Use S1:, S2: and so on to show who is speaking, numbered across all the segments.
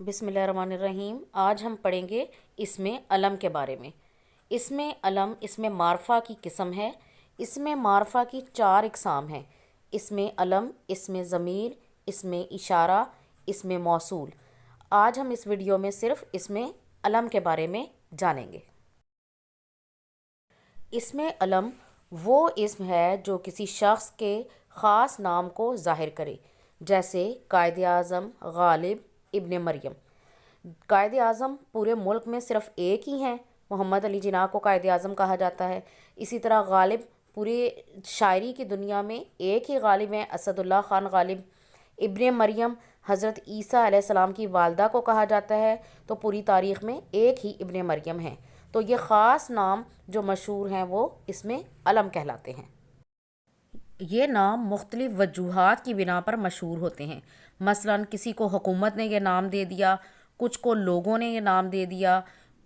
S1: بسم اللہ الرحمن الرحیم۔ آج ہم پڑھیں گے اسم علم کے بارے میں۔ اسم علم اسم معرفہ کی قسم ہے۔ اسم معرفہ کی 4 اقسام ہیں: اسم علم، اسم ضمیر، اسم اشارہ، اسم موصول۔ آج ہم اس ویڈیو میں صرف اسم علم کے بارے میں جانیں گے۔ اسم علم وہ اسم ہے جو کسی شخص کے خاص نام کو ظاہر کرے، جیسے قائد اعظم، غالب، ابن مریم۔ قائد اعظم پورے ملک میں صرف ایک ہی ہیں، محمد علی جناح کو قائد اعظم کہا جاتا ہے۔ اسی طرح غالب پوری شاعری کی دنیا میں ایک ہی غالب ہیں، اسد اللہ خان غالب۔ ابن مریم حضرت عیسیٰ علیہ السلام کی والدہ کو کہا جاتا ہے، تو پوری تاریخ میں ایک ہی ابن مریم ہیں۔ تو یہ خاص نام جو مشہور ہیں وہ اسم علم کہلاتے ہیں۔ یہ نام مختلف وجوہات کی بنا پر مشہور ہوتے ہیں۔ مثلا کسی کو حکومت نے یہ نام دے دیا، کچھ کو لوگوں نے یہ نام دے دیا،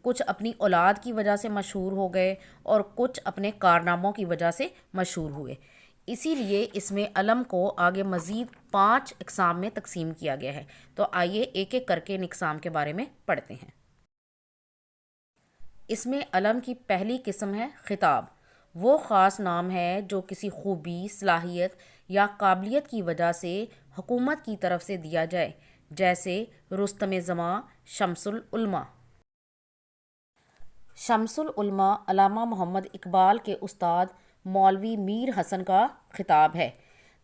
S1: کچھ اپنی اولاد کی وجہ سے مشہور ہو گئے اور کچھ اپنے کارناموں کی وجہ سے مشہور ہوئے۔ اسی لیے اسم علم کو آگے مزید 5 اقسام میں تقسیم کیا گیا ہے۔ تو آئیے ایک ایک کر کے ان اقسام کے بارے میں پڑھتے ہیں۔ اسم علم کی پہلی قسم ہے خطاب۔ وہ خاص نام ہے جو کسی خوبی، صلاحیت یا قابلیت کی وجہ سے حکومت کی طرف سے دیا جائے، جیسے رستم زماں، شمس العلماء۔ شمس العلماء علامہ محمد اقبال کے استاد مولوی میر حسن کا خطاب ہے۔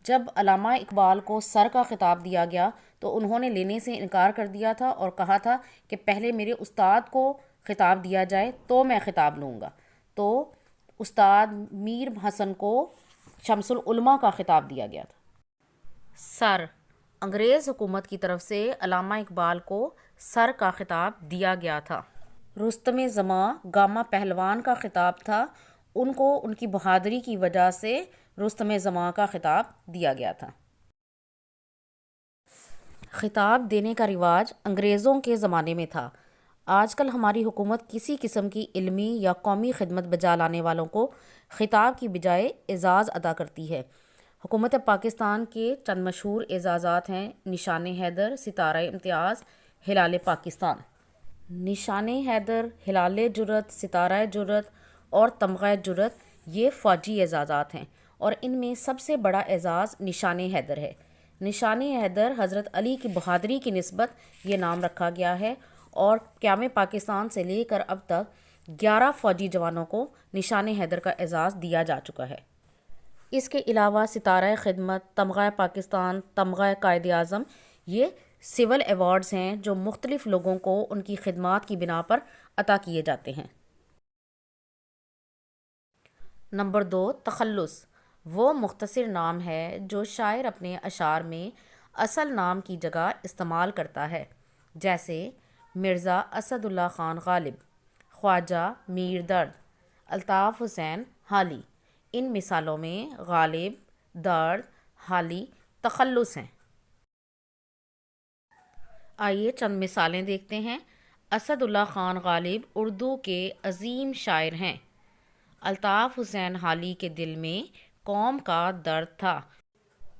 S1: جب علامہ اقبال کو سر کا خطاب دیا گیا تو انہوں نے لینے سے انکار کر دیا تھا اور کہا تھا کہ پہلے میرے استاد کو خطاب دیا جائے تو میں خطاب لوں گا۔ تو استاد میر حسن کو شمس العلماء کا خطاب دیا گیا تھا۔ سر، انگریز حکومت کی طرف سے علامہ اقبال کو سر کا خطاب دیا گیا تھا۔ رستم زماں گامہ پہلوان کا خطاب تھا، ان کو ان کی بہادری کی وجہ سے رستم زماں کا خطاب دیا گیا تھا۔ خطاب دینے کا رواج انگریزوں کے زمانے میں تھا۔ آج کل ہماری حکومت کسی قسم کی علمی یا قومی خدمت بجا لانے والوں کو خطاب کی بجائے اعزاز ادا کرتی ہے۔ حکومت پاکستان کے چند مشہور اعزازات ہیں: نشان حیدر، ستارہ امتیاز، ہلال پاکستان۔ نشان حیدر، ہلال جرأت، ستارہ جرأت اور تمغہ جرأت یہ فوجی اعزازات ہیں، اور ان میں سب سے بڑا اعزاز نشان حیدر ہے۔ نشان حیدر حضرت علی کی بہادری کی نسبت یہ نام رکھا گیا ہے، اور قیام پاکستان سے لے کر اب تک 11 فوجی جوانوں کو نشان حیدر کا اعزاز دیا جا چکا ہے۔ اس کے علاوہ ستارہ خدمت، تمغہ پاکستان، تمغہ قائد اعظم یہ سول ایوارڈز ہیں جو مختلف لوگوں کو ان کی خدمات کی بنا پر عطا کیے جاتے ہیں۔ نمبر 2، تخلص۔ وہ مختصر نام ہے جو شاعر اپنے اشعار میں اصل نام کی جگہ استعمال کرتا ہے، جیسے مرزا اسد اللہ خان غالب، خواجہ میر درد، الطاف حسین حالی۔ ان مثالوں میں غالب، درد، حالی تخلص ہیں۔ آئیے چند مثالیں دیکھتے ہیں۔ اسد اللہ خان غالب اردو کے عظیم شاعر ہیں۔ الطاف حسین حالی کے دل میں قوم کا درد تھا۔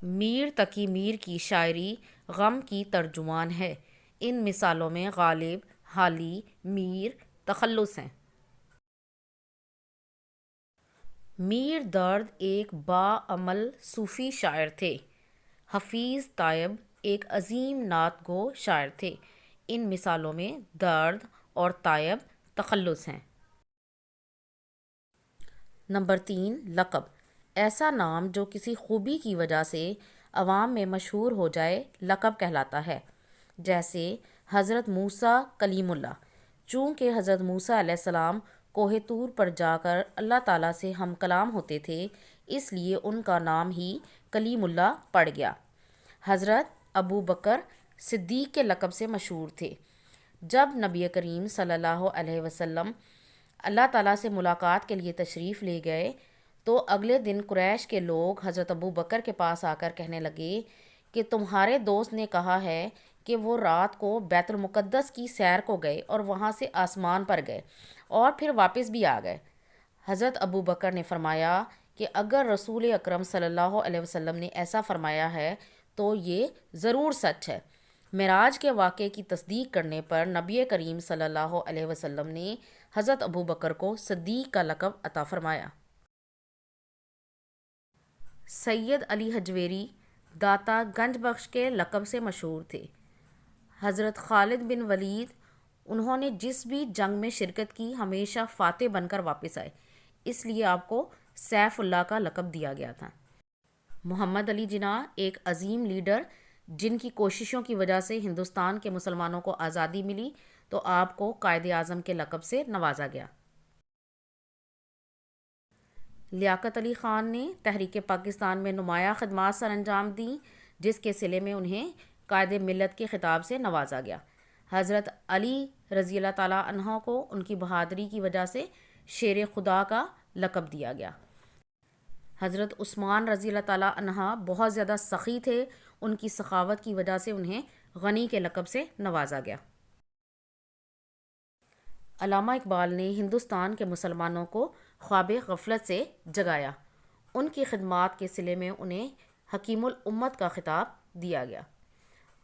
S1: میر تقی میر کی شاعری غم کی ترجمان ہے۔ ان مثالوں میں غالب، حالی، میر تخلص ہیں۔ میر درد ایک باعمل صوفی شاعر تھے۔ حفیظ طیب ایک عظیم نعت گو شاعر تھے۔ ان مثالوں میں درد اور طیب تخلص ہیں۔ نمبر 3، لقب۔ ایسا نام جو کسی خوبی کی وجہ سے عوام میں مشہور ہو جائے لقب کہلاتا ہے، جیسے حضرت موسیٰ کلیم اللہ۔ چونکہ حضرت موسیٰ علیہ السلام کوہ طور پر جا کر اللہ تعالیٰ سے ہم کلام ہوتے تھے، اس لیے ان کا نام ہی کلیم اللہ پڑ گیا۔ حضرت ابو بکر صدیق کے لقب سے مشہور تھے۔ جب نبی کریم صلی اللہ علیہ وسلم اللہ تعالیٰ سے ملاقات کے لیے تشریف لے گئے تو اگلے دن قریش کے لوگ حضرت ابو بکر کے پاس آ کر کہنے لگے کہ تمہارے دوست نے کہا ہے کہ وہ رات کو بیت المقدس کی سیر کو گئے اور وہاں سے آسمان پر گئے اور پھر واپس بھی آ گئے۔ حضرت ابو بکر نے فرمایا کہ اگر رسول اکرم صلی اللہ علیہ وسلم نے ایسا فرمایا ہے تو یہ ضرور سچ ہے۔ معراج کے واقعے کی تصدیق کرنے پر نبی کریم صلی اللہ علیہ وسلم نے حضرت ابو بکر کو صدیق کا لقب عطا فرمایا۔ سید علی حجویری داتا گنج بخش کے لقب سے مشہور تھے۔ حضرت خالد بن ولید، انہوں نے جس بھی جنگ میں شرکت کی ہمیشہ فاتح بن کر واپس آئے، اس لیے آپ کو سیف اللہ کا لقب دیا گیا تھا۔ محمد علی جناح ایک عظیم لیڈر جن کی کوششوں کی وجہ سے ہندوستان کے مسلمانوں کو آزادی ملی، تو آپ کو قائد اعظم کے لقب سے نوازا گیا۔ لیاقت علی خان نے تحریک پاکستان میں نمایاں خدمات سر انجام دیں، جس کے صلے میں انہیں قائد ملت کے خطاب سے نوازا گیا۔ حضرت علی رضی اللہ تعالیٰ عنہ کو ان کی بہادری کی وجہ سے شیر خدا کا لقب دیا گیا۔ حضرت عثمان رضی اللہ تعالیٰ عنہ بہت زیادہ سخی تھے، ان کی سخاوت کی وجہ سے انہیں غنی کے لقب سے نوازا گیا۔ علامہ اقبال نے ہندوستان کے مسلمانوں کو خواب غفلت سے جگایا، ان کی خدمات کے صلے میں انہیں حکیم الامت کا خطاب دیا گیا۔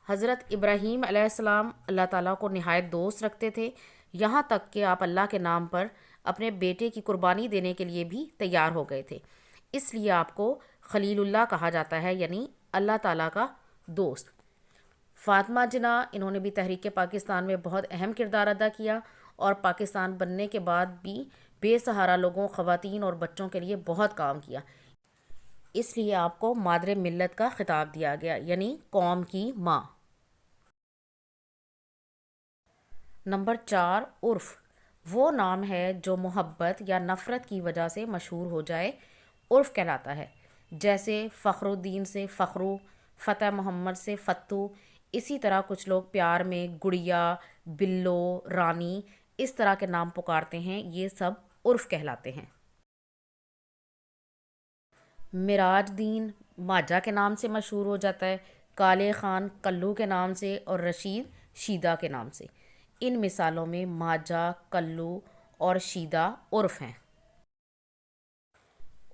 S1: حضرت ابراہیم علیہ السلام اللہ تعالیٰ کو نہایت دوست رکھتے تھے، یہاں تک کہ آپ اللہ کے نام پر اپنے بیٹے کی قربانی دینے کے لیے بھی تیار ہو گئے تھے، اس لیے آپ کو خلیل اللہ کہا جاتا ہے، یعنی اللہ تعالیٰ کا دوست۔ فاطمہ جناح، انہوں نے بھی تحریک پاکستان میں بہت اہم کردار ادا کیا اور پاکستان بننے کے بعد بھی بے سہارا لوگوں، خواتین اور بچوں کے لیے بہت کام کیا، اس لیے آپ کو مادر ملت کا خطاب دیا گیا، یعنی قوم کی ماں۔ نمبر 4، عرف وہ نام ہے جو محبت یا نفرت کی وجہ سے مشہور ہو جائے، عرف کہلاتا ہے۔ جیسے فخر الدین سے فخرو، فتح محمد سے فتو، اسی طرح کچھ لوگ پیار میں گڑیا، بلو، رانی اس طرح کے نام پکارتے ہیں، یہ سب عرف کہلاتے ہیں۔ معراج دین ماجہ کے نام سے مشہور ہو جاتا ہے، کالے خان کلو کے نام سے اور رشید شیدہ کے نام سے۔ ان مثالوں میں ماجہ، کلو اور شیدہ عرف ہیں۔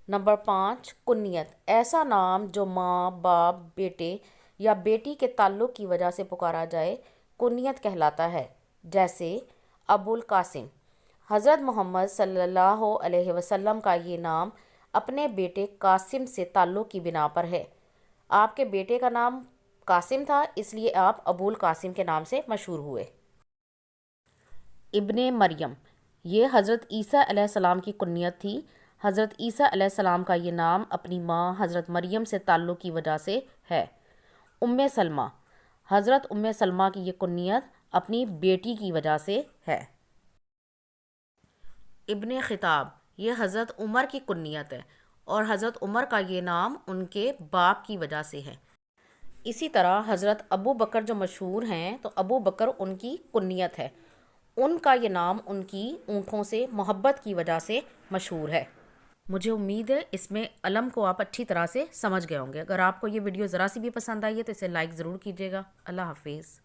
S1: نمبر 5، کنیت ایسا نام جو ماں، باپ، بیٹے یا بیٹی کے تعلق کی وجہ سے پکارا جائے، کنیت کہلاتا ہے۔ جیسے ابو القاسم، حضرت محمد صلی اللہ علیہ وسلم کا یہ نام اپنے بیٹے قاسم سے تعلق کی بنا پر ہے۔ آپ کے بیٹے کا نام قاسم تھا، اس لیے آپ ابو القاسم کے نام سے مشہور ہوئے۔ ابن مریم، یہ حضرت عیسیٰ علیہ السلام کی کنیت تھی۔ حضرت عیسیٰ علیہ السلام کا یہ نام اپنی ماں حضرت مریم سے تعلق کی وجہ سے ہے۔ ام سلمہ، حضرت ام سلمہ کی یہ کنیت اپنی بیٹی کی وجہ سے ہے۔ ابن خطاب، یہ حضرت عمر کی کنیت ہے اور حضرت عمر کا یہ نام ان کے باپ کی وجہ سے ہے۔ اسی طرح حضرت ابو بکر جو مشہور ہیں، تو ابو بکر ان کی کنیت ہے، ان کا یہ نام ان کی اونٹوں سے محبت کی وجہ سے مشہور ہے۔ مجھے امید ہے اس میں علم کو آپ اچھی طرح سے سمجھ گئے ہوں گے۔ اگر آپ کو یہ ویڈیو ذرا سی بھی پسند آئی ہے تو اسے لائک ضرور کیجیے گا۔ اللہ حافظ۔